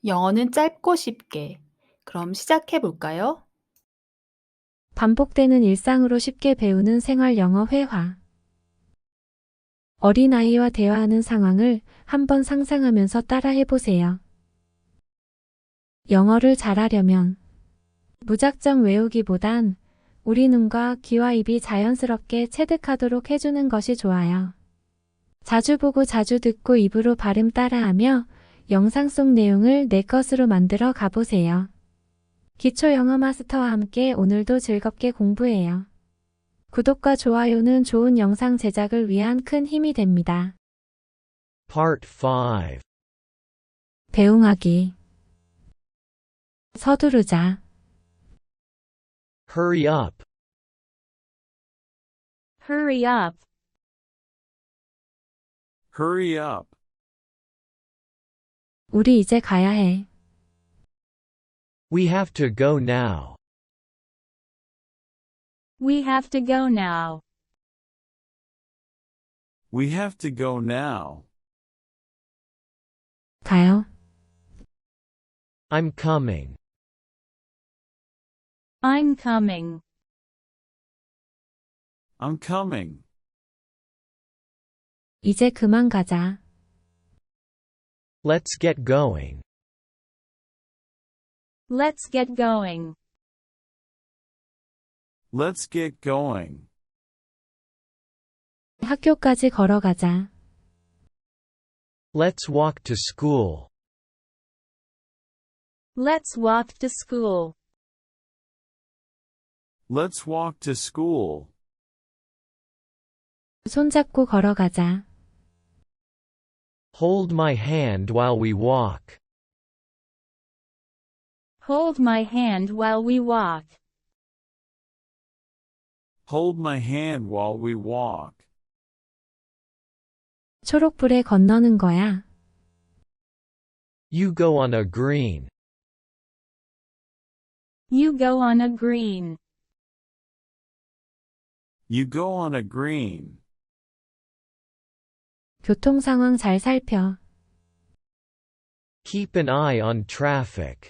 영어는 짧고 쉽게. 그럼 시작해 볼까요? 반복되는 일상으로 쉽게 배우는 생활 영어 회화. 어린아이와 대화하는 상황을 한번 상상하면서 따라해 보세요. 영어를 잘하려면 무작정 외우기보단 우리 눈과 귀와 입이 자연스럽게 체득하도록 해주는 것이 좋아요. 자주 보고 자주 듣고 입으로 발음 따라하며 영상 속 내용을 내 것으로 만들어 가보세요. 기초영어마스터와 함께 오늘도 즐겁게 공부해요. 구독과 좋아요는 좋은 영상 제작을 위한 큰 힘이 됩니다. Part 5. 배웅하기. 서두르자. Hurry up. Hurry up. Hurry up. 우리 이제 가야 해. We have to go now. We have to go now. We have to go now. 가요. I'm coming. I'm coming. I'm coming. 이제 그만 가자. Let's get going. Let's get going. Let's get going. 학교까지 걸어가자. Let's walk to school. Let's walk to school. Let's walk to school. 손잡고 걸어가자. Hold my hand while we walk. Hold my hand while we walk. Hold my hand while we walk. 초록불에 건너는 거야. You go on a green. You go on a green. You go on a green. 교통 상황 잘 살펴. Keep an eye on traffic.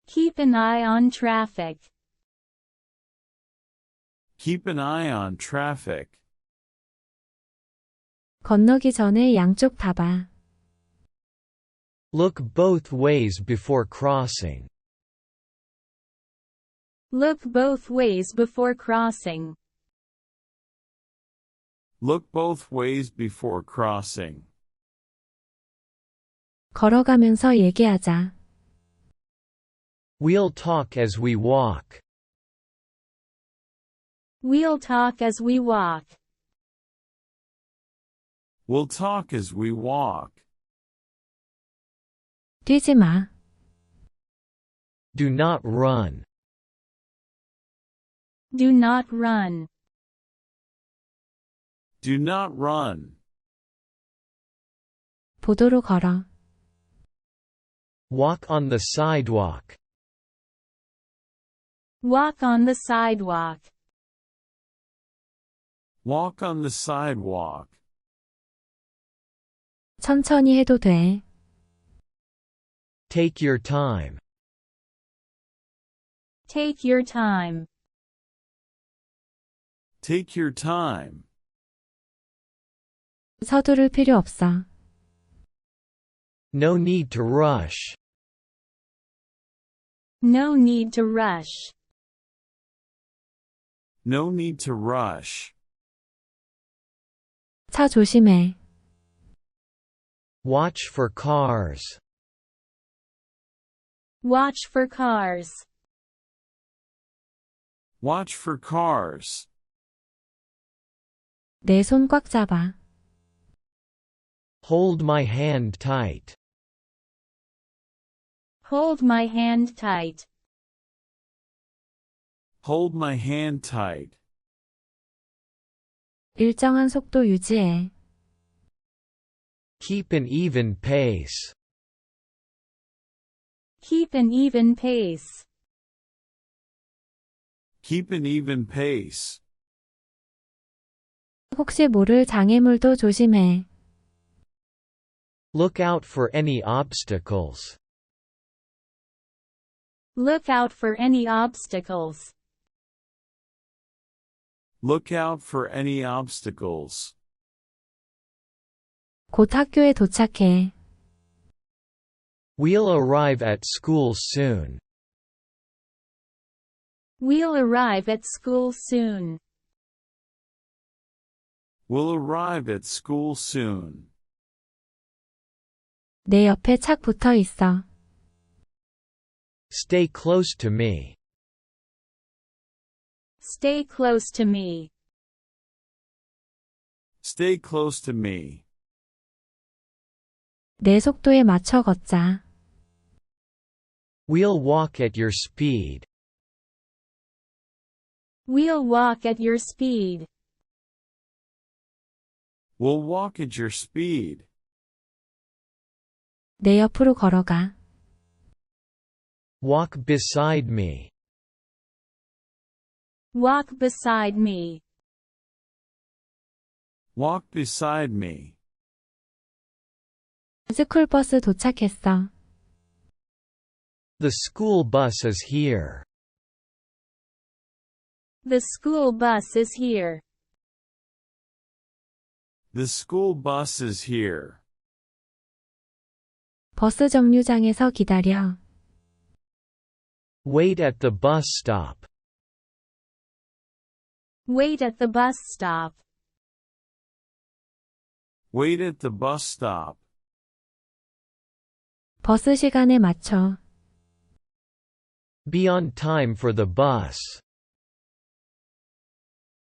Keep an eye on traffic. Keep an eye on traffic. 건너기 전에 양쪽 다 봐. Look both ways before crossing. Look both ways before crossing. Look both ways before crossing. 걸어가면서 얘기하자. We'll talk as we walk. We'll talk as we walk. We'll talk as we walk. 뛰지 마. Do not run. Do not run. Do not run. 보도로 걸어. Walk on the sidewalk. Walk on the sidewalk. Walk on the sidewalk. 천천히 해도 돼. Take your time. Take your time. Take your time. 서두를 필요 없어. No need to rush. No need to rush. No need to rush. 차 조심해. Watch for cars. Watch for cars. Watch for cars. 내 손 꽉 잡아. Hold my hand tight. Hold my hand tight. Hold my hand tight. 일정한 속도 유지해. Keep an even pace. Keep an even pace. Keep an even pace. 혹시 모를 장애물도 조심해. Look out for any obstacles. Look out for any obstacles. Look out for any obstacles. 곧 학교에 도착해. We'll arrive at school soon. We'll arrive at school soon. We'll arrive at school soon. 내 옆에 착 붙어 있어. Stay close to me. Stay close to me. Stay close to me. 내 속도에 맞춰 걷자. We'll walk at your speed. We'll walk at your speed. We'll walk at your speed. 내 옆으로 걸어가. Walk beside me. Walk beside me. Walk beside me. 스쿨버스 도착했어. The school bus is here. The school bus is here. The school bus is here. 버스 정류장에서 기다려. Wait at the bus stop. Wait at the bus stop. Wait at the bus stop. 버스 시간에 맞춰. Be on time for the bus.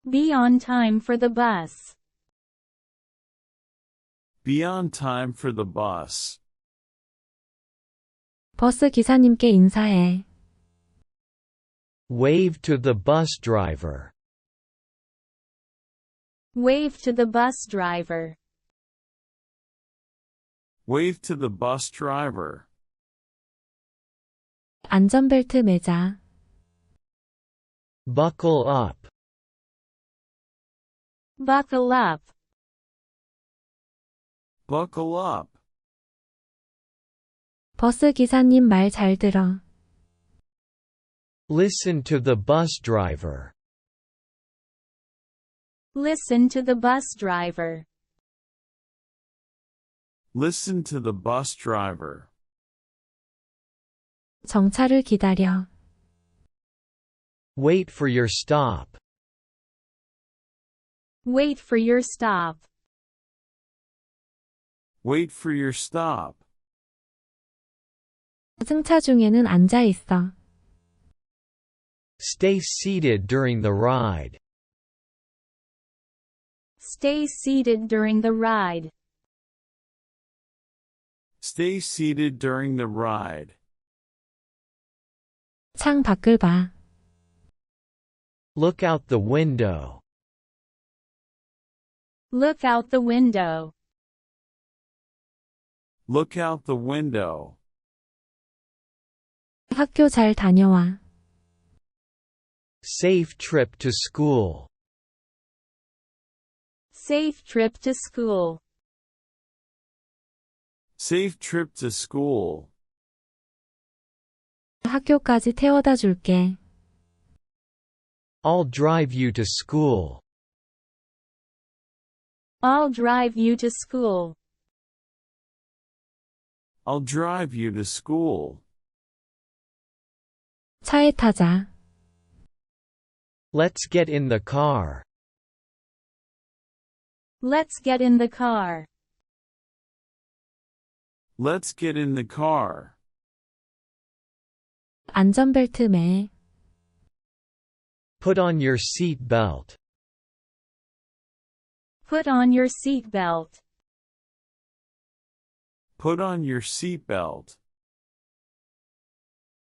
Be on time for the bus. Be on time for the bus. 버스 기사님께 인사해. Wave to the bus driver. Wave to the bus driver. Wave to the bus driver. 안전벨트 매자. Buckle up. Buckle up. Buckle up. 버스 기사님 말 잘 들어. Listen to the bus driver. Listen to the bus driver. Listen to the bus driver. 정차를 기다려. Wait for your stop. Wait for your stop. Wait for your stop. 승차 중에는 앉아 있어. Stay seated during the ride. Stay seated during the ride. Stay seated during the ride. 창 밖을 봐. Look out the window. Look out the window. Look out the window. 학교 잘 다녀와. Safe trip to school. Safe trip to school. Safe trip to school. 학교까지 태워다 줄게. I'll drive you to school. I'll drive you to school. I'll drive you to school. 차에 타자. Let's get in the car. Let's get in the car. Let's get in the car. 안전벨트 매. Put on your seat belt. Put on your seat belt. Put on your seatbelt.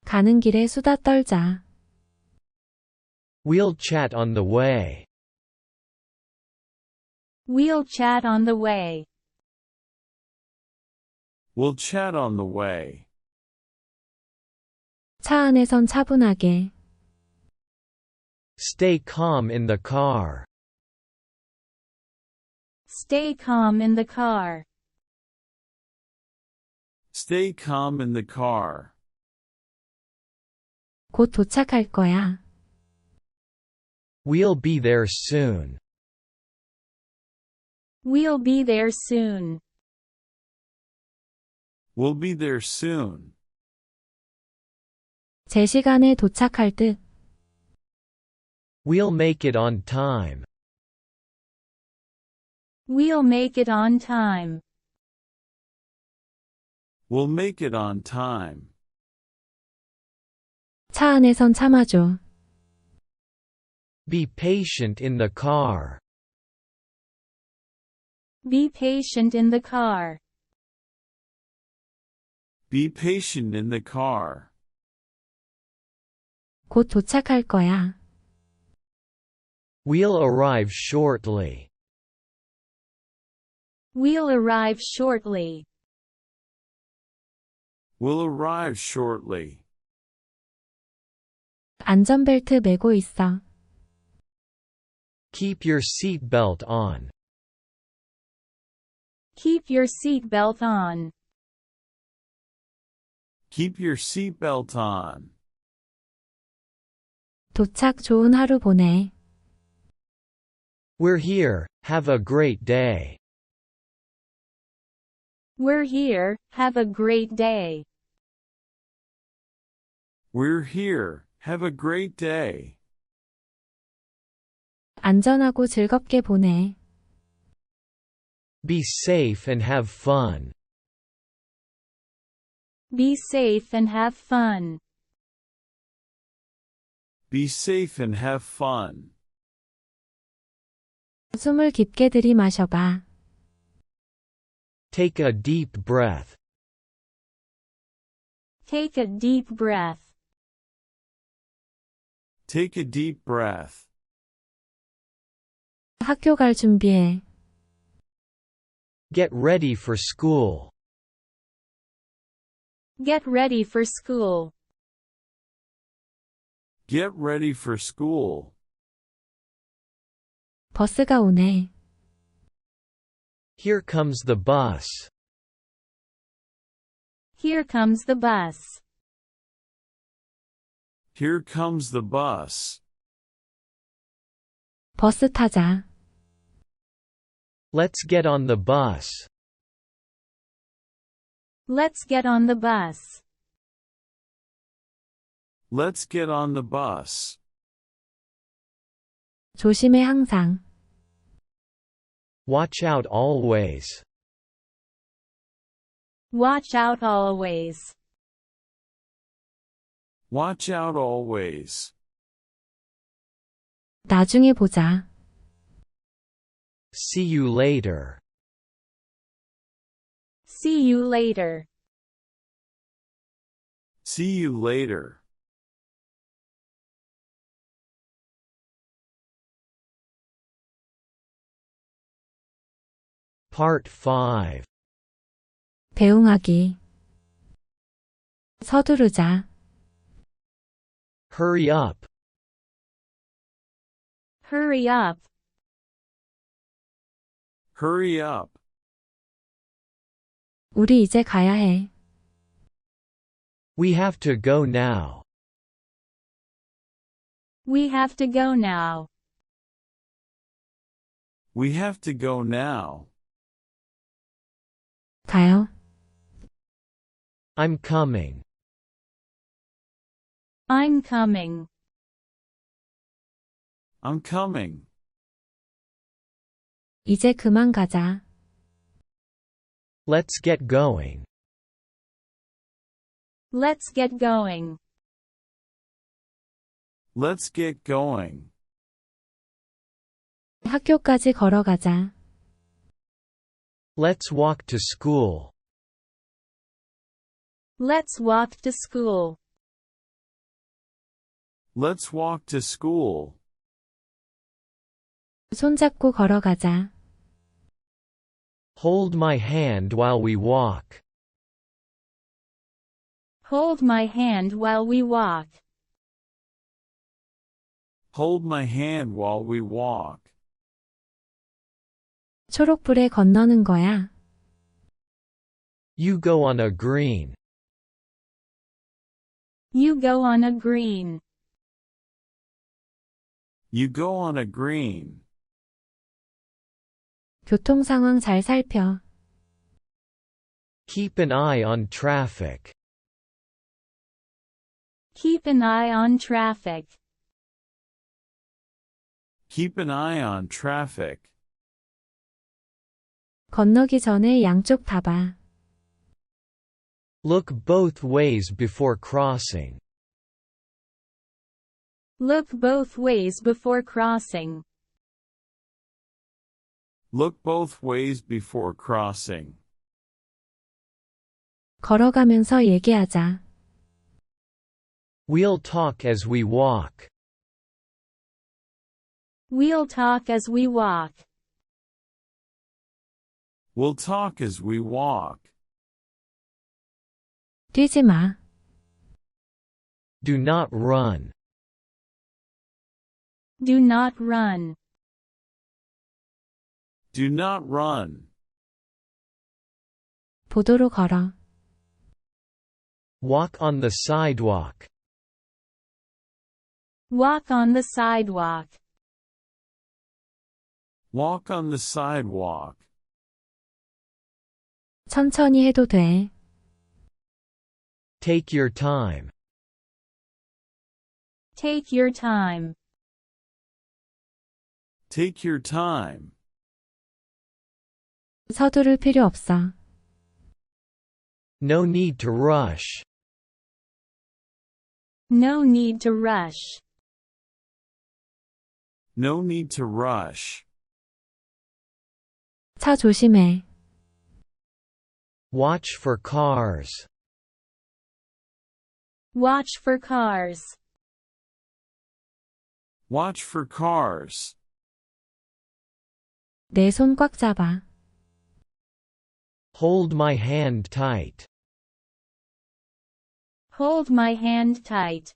가는 길에 수다 떨자. We'll chat on the way. We'll chat on the way. We'll chat on the way. 차 안에선 차분하게. Stay calm in the car. Stay calm in the car. Stay calm in the car. 곧 도착할 거야. We'll be there soon. We'll be there soon. We'll be there soon. 제 시간에 도착할 듯. We'll make it on time. We'll make it on time. We'll make it on time. 차 안에선 참아줘. Be patient in the car. Be patient in the car. Be patient in the car. 곧 도착할 거야. We'll arrive shortly. We'll arrive shortly. We'll arrive shortly. 안전벨트 매고 있어. Keep your seat belt on. Keep your seatbelt on. Keep your seatbelt on. 도착 좋은 하루 보내. We're here, have a great day. We're here, have a great day. We're here, have a great day. 안전하고 즐겁게 보내. Be safe and have fun. Be safe and have fun. Be safe and have fun. 숨을 깊게 들이마셔봐. Take a deep breath. Take a deep breath. Take a deep breath. 학교 갈 준비해. Get ready for school. Get ready for school. Get ready for school. 버스가 오네. Here comes the bus. Here comes the bus. Here comes the bus. 버스 타자. Let's get on the bus. Let's get on the bus. Let's get on the bus. 조심해 항상. Watch out always. Watch out always. Watch out always. 나중에 보자. See you later. See you later. See you later. Part 5. 배웅하기. 서두르자. Hurry up. Hurry up. Hurry up. 우리 이제 가야 해. We have to go now. We have to go now. We have to go now. 가요. I'm coming. I'm coming. I'm coming. 이제 그만 가자. Let's get going. Let's get going. Let's get going. 학교까지 걸어가자. Let's walk to school. Let's walk to school. Let's walk to school. 손잡고 걸어가자. Hold my hand while we walk. Hold my hand while we walk. Hold my hand while we walk. 초록불에 건너는 거야. You go on a green. You go on a green. You go on a green. 교통 상황 잘 살펴. Keep an eye on traffic. Keep an eye on traffic. Keep an eye on traffic. 건너기 전에 양쪽 다 봐. Look both ways before crossing. Look both ways before crossing. Look both ways before crossing. 걸어가면서 얘기하자. We'll talk as we walk. We'll talk as we walk. We'll talk as we walk. 뛰지 마. Do not run. Do not run. Do not run. 보도로 걸어. Walk on the sidewalk. Walk on the sidewalk. Walk on the sidewalk. 천천히 해도 돼. Take your time. Take your time. Take your time. 서두를 필요 없어. No need to rush. No need to rush. No need to rush. 차 조심해. Watch for cars. Watch for cars. Watch for cars. 내 손 꽉 잡아. Hold my hand tight. Hold my hand tight.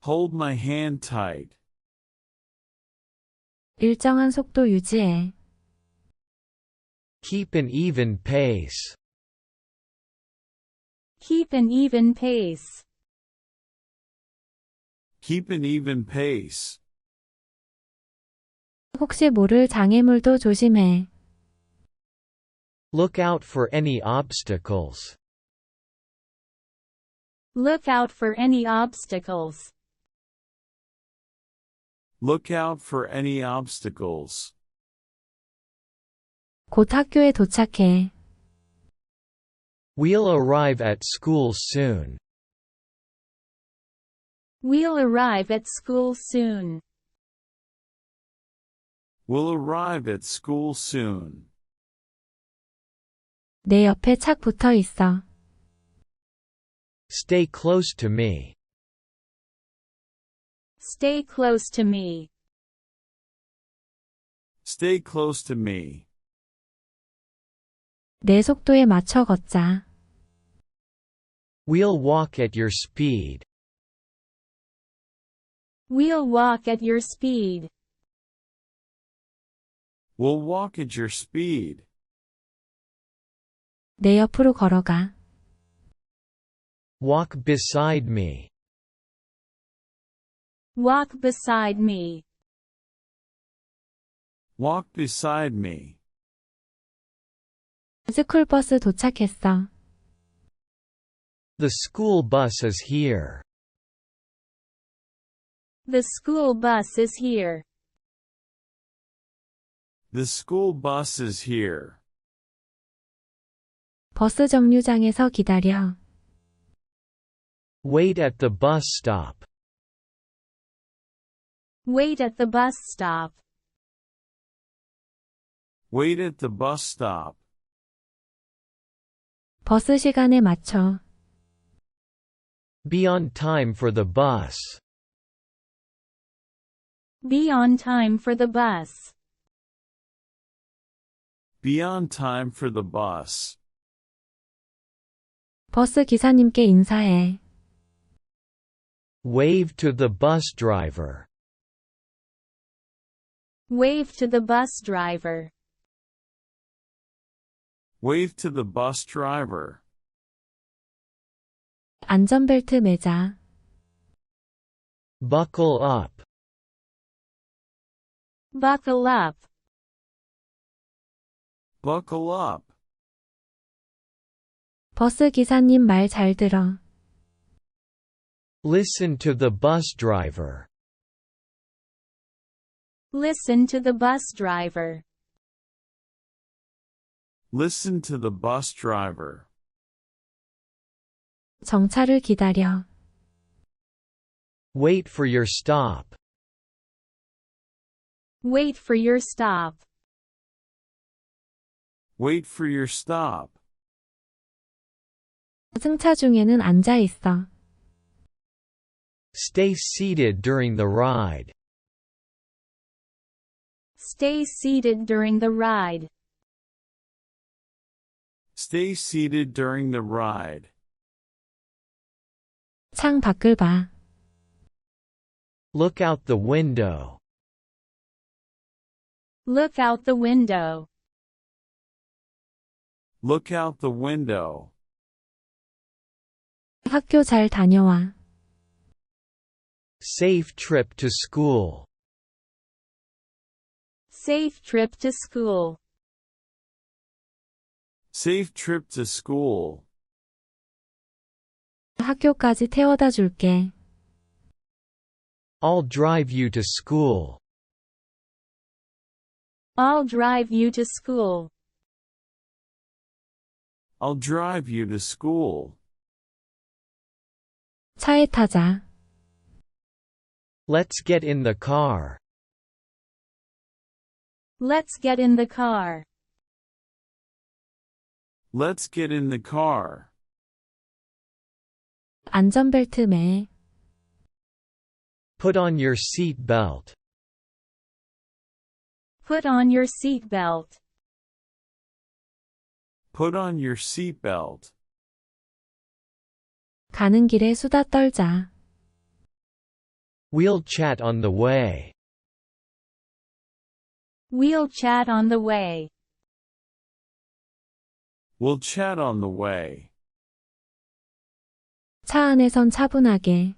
Hold my hand tight. 일정한 속도 유지해. Keep an even pace. Keep an even pace. Keep an even pace. 혹시 모를 장애물도 조심해. Look out for any obstacles. Look out for any obstacles. Look out for any obstacles. 곧 학교에 도착해. We'll arrive at school soon. We'll arrive at school soon. We'll arrive at school soon. 내 옆에 착 붙어 있어. Stay close to me. Stay close to me. Stay close to me. 내 속도에 맞춰 걷자. We'll walk at your speed. We'll walk at your speed. We'll walk at your speed. 내 옆으로 걸어가. Walk beside me. Walk beside me. Walk beside me. 스쿨버스 도착했어. The school bus is here. The school bus is here. The school bus is here. 버스 정류장에서 기다려. Wait at the bus stop. Wait at the bus stop. Wait at the bus stop. 버스 시간에 맞춰. Be on time for the bus. Be on time for the bus. Be on time for the bus. 버스 기사님께 인사해. Wave to the bus driver. Wave to the bus driver. Wave to the bus driver. 안전벨트 매자. Buckle up. Buckle up. Buckle up. 버스 기사님 말 잘 들어. Listen to the bus driver. Listen to the bus driver. Listen to the bus driver. 정차를 기다려. Wait for your stop. Wait for your stop. Wait for your stop. 승차 중에는 앉아 있어. Stay seated during the ride. Stay seated during the ride. Stay seated during the ride. 창 밖을 봐. Look out the window. Look out the window. Look out the window. 학교 잘 다녀와. Safe trip to school. Safe trip to school. Safe trip to school. 학교까지 태워다 줄게. I'll drive you to school. I'll drive you to school. I'll drive you to school. 차에 타자. Let's get in the car. Let's get in the car. Let's get in the car. 안전벨트 매. Put on your seat belt. Put on your seat belt. Put on your seatbelt. 가는 길에 수다 떨자. We'll chat on the way. We'll chat on the way. We'll chat on the way. 차 안에선 차분하게.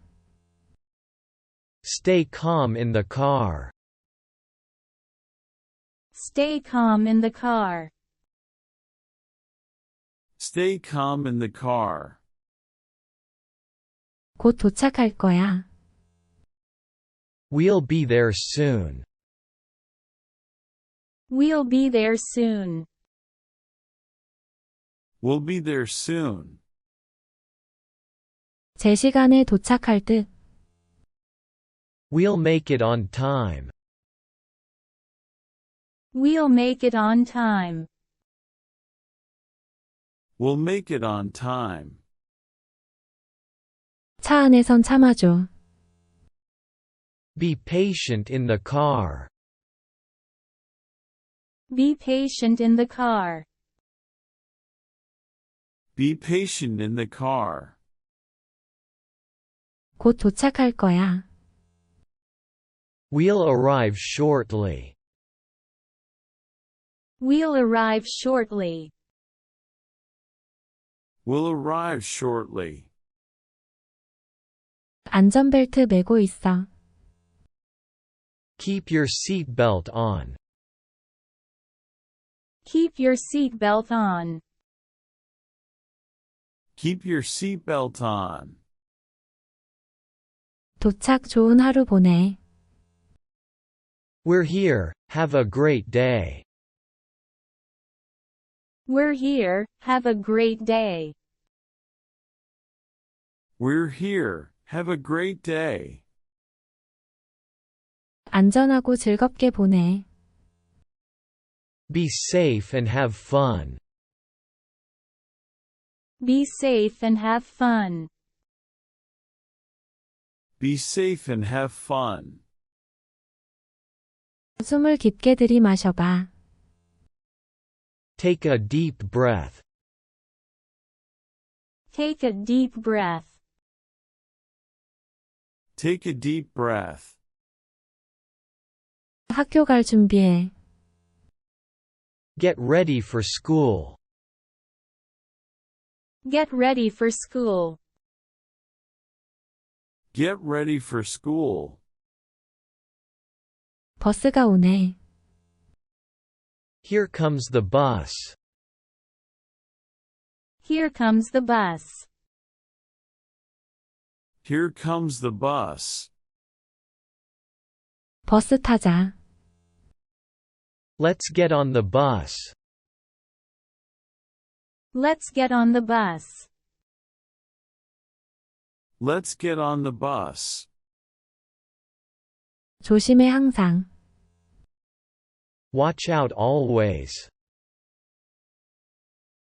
Stay calm in the car. Stay calm in the car. Stay calm in the car. 곧 도착할 거야. We'll be there soon. We'll be there soon. We'll be there soon. 제 시간에 도착할 듯. We'll make it on time. We'll make it on time. We'll make it on time. 차 안에선 참아줘. Be patient in the car. Be patient in the car. Be patient in the car. 곧 도착할 거야. We'll arrive shortly. We'll arrive shortly. We'll arrive shortly. 안전벨트 매고 있어. Keep your seat belt on. Keep your seat belt on. Keep your seatbelt on. 도착 좋은 하루 보내. We're here, have a great day. We're here, have a great day. We're here, have a great day. 안전하고 즐겁게 보내. Be safe and have fun. Be safe and have fun. Be safe and have fun. 숨을 깊게 들이마셔봐. Take a deep breath. Take a deep breath. Take a deep breath. 학교 갈 준비해. Get ready for school. Get ready for school. Get ready for school. 버스가 오네. Here comes the bus. Here comes the bus. Here comes the bus. 버스 타자. Let's get on the bus. Let's get on the bus. Let's get on the bus. 조심해 항상. Watch out always.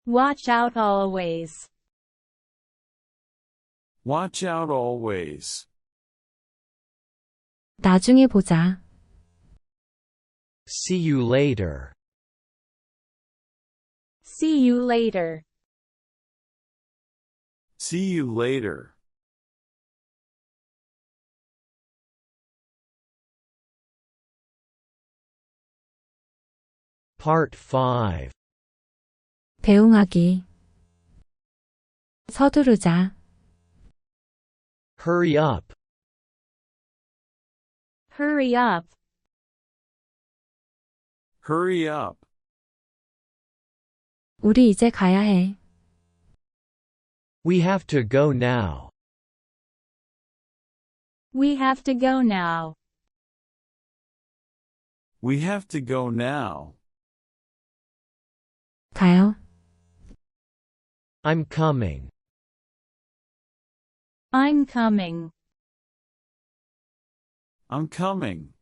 Watch out always. Watch out always. 나중에 보자. See you later. See you later. See you later. Part 5. 배웅하기. 서두르자. Hurry up. Hurry up. Hurry up. 우리 이제 가야 해. We have to go now. We have to go now. We have to go now. 가요. I'm coming. I'm coming. I'm coming.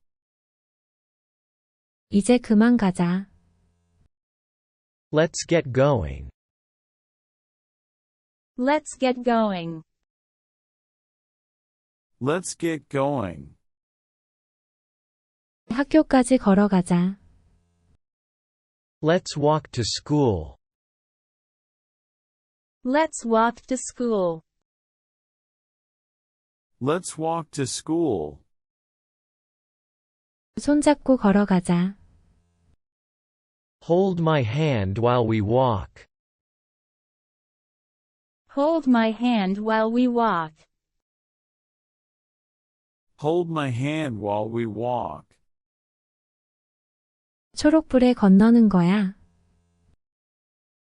이제 그만 가자. Let's get going. Let's get going. Let's get going. 학교까지 걸어가자. Let's walk to school. Let's walk to school. Let's walk to school. 손잡고 걸어가자. Hold my hand while we walk. Hold my hand while we walk. Hold my hand while we walk. 초록불에 건너는 거야.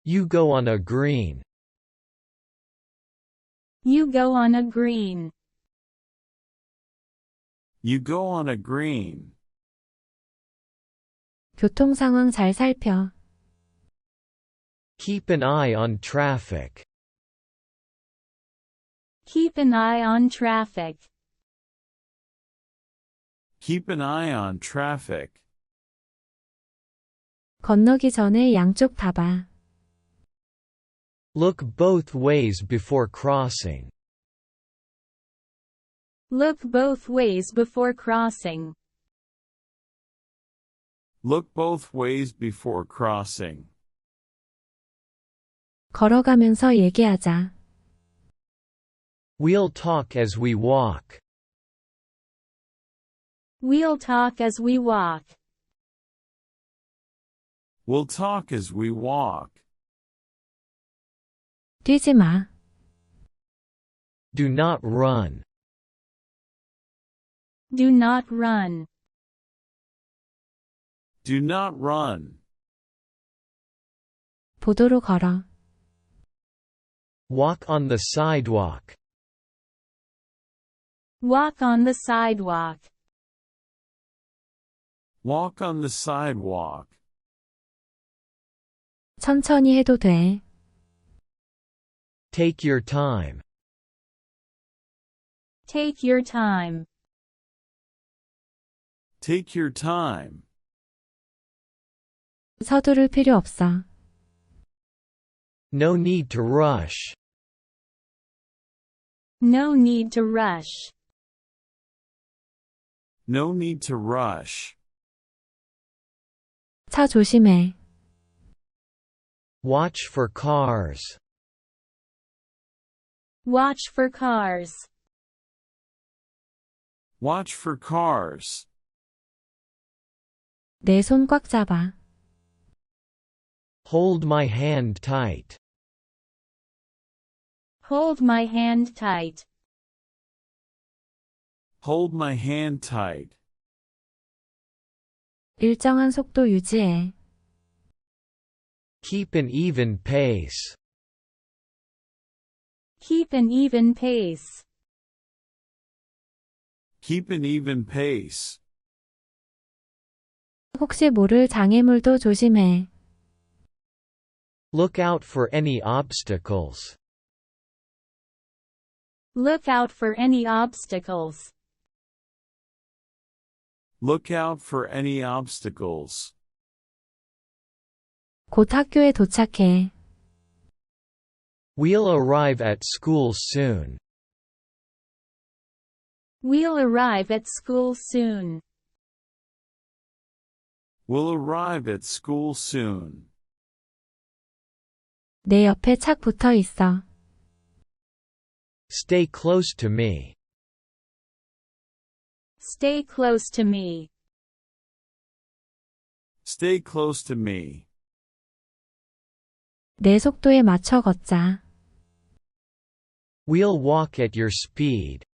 You go on a green. You go on a green. You go on a green. 교통 상황 잘 살펴. Keep an eye on traffic. Keep an eye on traffic. Keep an eye on traffic. 건너기 전에 양쪽 다 봐. Look both ways before crossing. Look both ways before crossing. Look both ways before crossing. 걸어가면서 얘기하자. We'll talk as we walk. We'll talk as we walk. We'll talk as we walk. 뛰지 마. Do not run. Do not run. Do not run. 보도로 걸어. Walk on the sidewalk. Walk on the sidewalk. Walk on the sidewalk. 천천히 해도 돼. Take your time. Take your time. Take your time. 서두를 필요 없어. No need to rush. No need to rush. No need to rush. 차 조심해. Watch for cars. Watch for cars. Watch for cars. 내 손 꽉 잡아. Hold my hand tight. Hold my hand tight. Hold my hand tight. 일정한 속도 유지해. Keep an even pace. Keep an even pace. Keep an even pace. 혹시 모를 장애물도 조심해. Look out for any obstacles. Look out for any obstacles. Look out for any obstacles. 곧 학교에 도착해. We'll arrive at school soon. We'll arrive at school soon. We'll arrive at school soon. 내 옆에 착 붙어 있어. Stay close to me. Stay close to me. Stay close to me. 내 속도에 맞춰 걷자. We'll walk at your speed.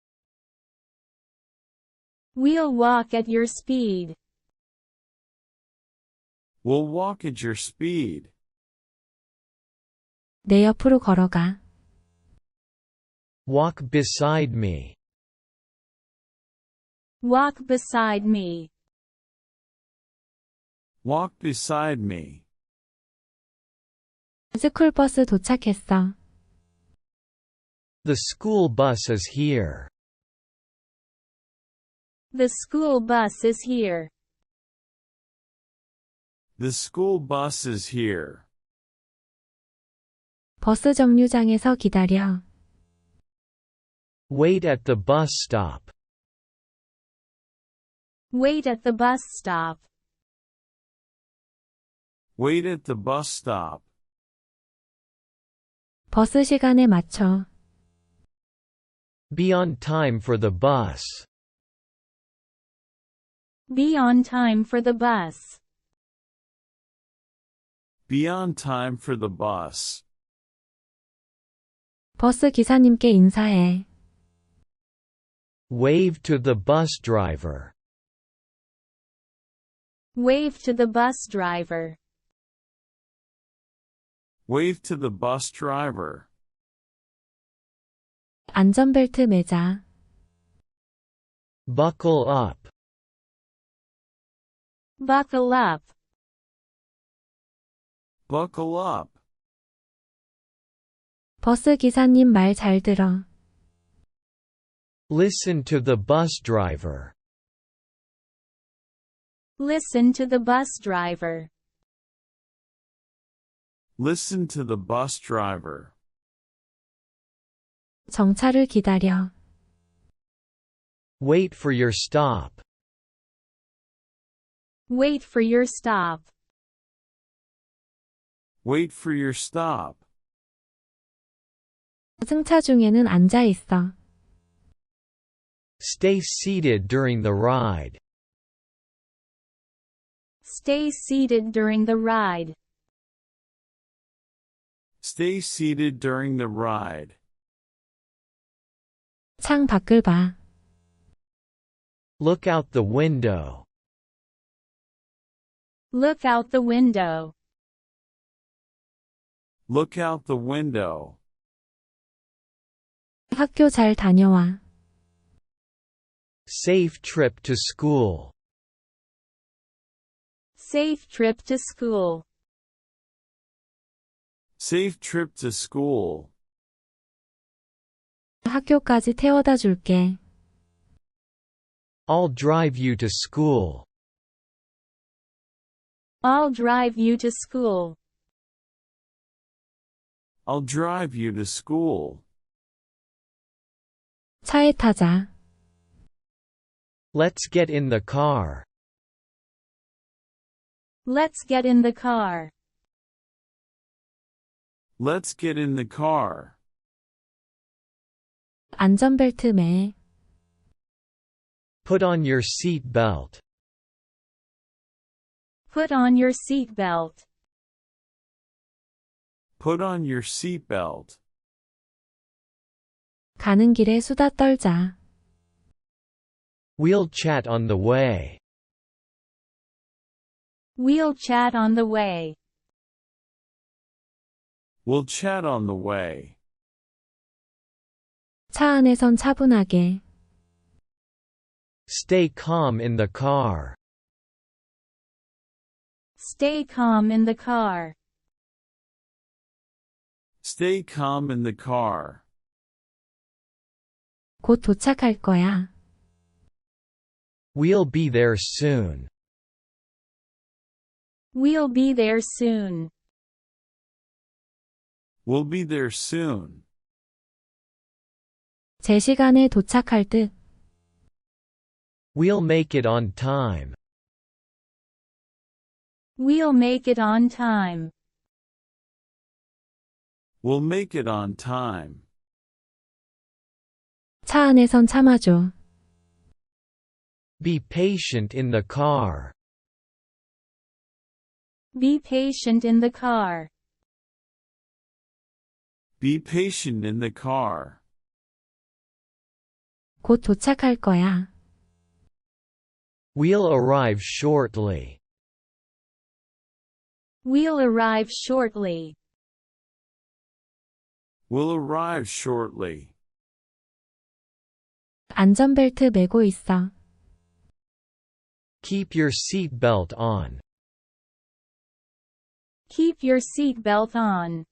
We'll walk at your speed. We'll walk at your speed. 내 옆으로 걸어가. Walk beside me. Walk beside me. Walk beside me. 스쿨버스 도착했어. The school bus is here. The school bus is here. The school bus is here. 버스 정류장에서 기다려. Wait at the bus stop. Wait at the bus stop. Wait at the bus stop. 버스 시간에 맞춰. Be on time for the bus. Be on time for the bus. Be on time for the bus. 버스 기사님께 인사해. Wave to the bus driver. Wave to the bus driver. Wave to the bus driver. 안전벨트 매자. Buckle up. Buckle up. Buckle up. 버스 기사님 말 잘 들어. Listen to the bus driver. Listen to the bus driver. Listen to the bus driver. 정차를 기다려. Wait for your stop. Wait for your stop. Wait for your stop. 승차 중에는 앉아 있어. Stay seated during the ride. Stay seated during the ride. Stay seated during the ride. 창 밖을 봐. Look out the window. Look out the window. Look out the window. 학교 잘 다녀와. Safe trip to school. Safe trip to school. Safe trip to school. 학교까지 태워다 줄게. I'll drive you to school. I'll drive you to school. I'll drive you to school. 차에 타자. Let's get in the car. Let's get in the car. Let's get in the car. 안전벨트 매. Put on your seat belt. Put on your seat belt. Put on your seatbelt. 가는 길에 수다 떨자. We'll chat on the way. We'll chat on the way. We'll chat on the way. 차 안에선 차분하게. Stay calm in the car. Stay calm in the car. Stay calm in the car. 곧 도착할 거야. We'll be there soon. We'll be there soon. We'll be there soon. 제 시간에 도착할 듯. We'll make it on time. We'll make it on time. We'll make it on time. 차 안에선 참아줘. Be patient in the car. Be patient in the car. Be patient in the car. 곧 도착할 거야. We'll arrive shortly. We'll arrive shortly. We'll arrive shortly. 안전벨트 매고 있어. Keep your seat belt on. Keep your seatbelt on.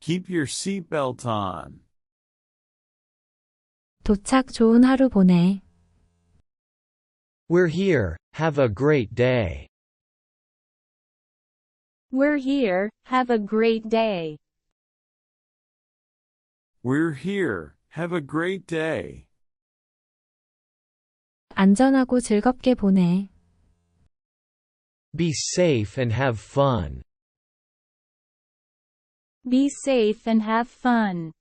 Keep your seatbelt on. 도착 좋은 하루 보내. We're here, have a great day. We're here, have a great day. We're here, have a great day. 안전하고 즐겁게 보내. Be safe and have fun. Be safe and have fun.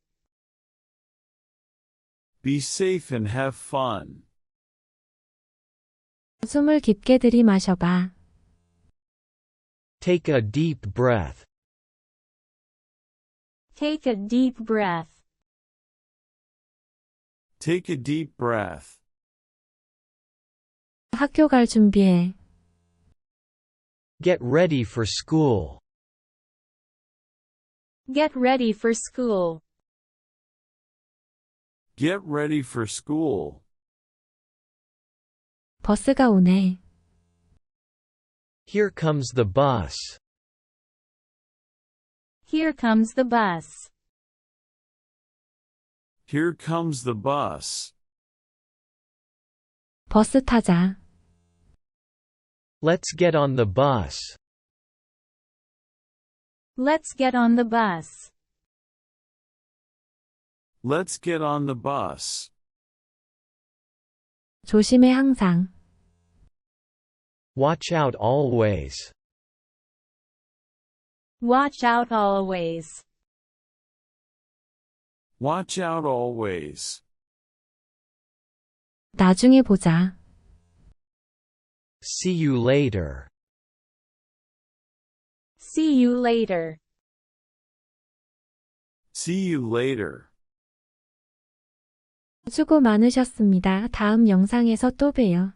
Be safe and have fun. 숨을 깊게 들이마셔봐. Take a deep breath. Take a deep breath. Take a deep breath. 학교 갈 준비해. Get ready for school. Get ready for school. Get ready for school. 버스가 오네. Here comes the bus. Here comes the bus. Here comes the bus. 버스 타자. Let's get on the bus. Let's get on the bus. Let's get on the bus. 조심해 항상. Watch out always. Watch out always. Watch out always. 나중에 보자. See you later. See you later. See you later. 수고 많으셨습니다. 다음 영상에서 또 봬요.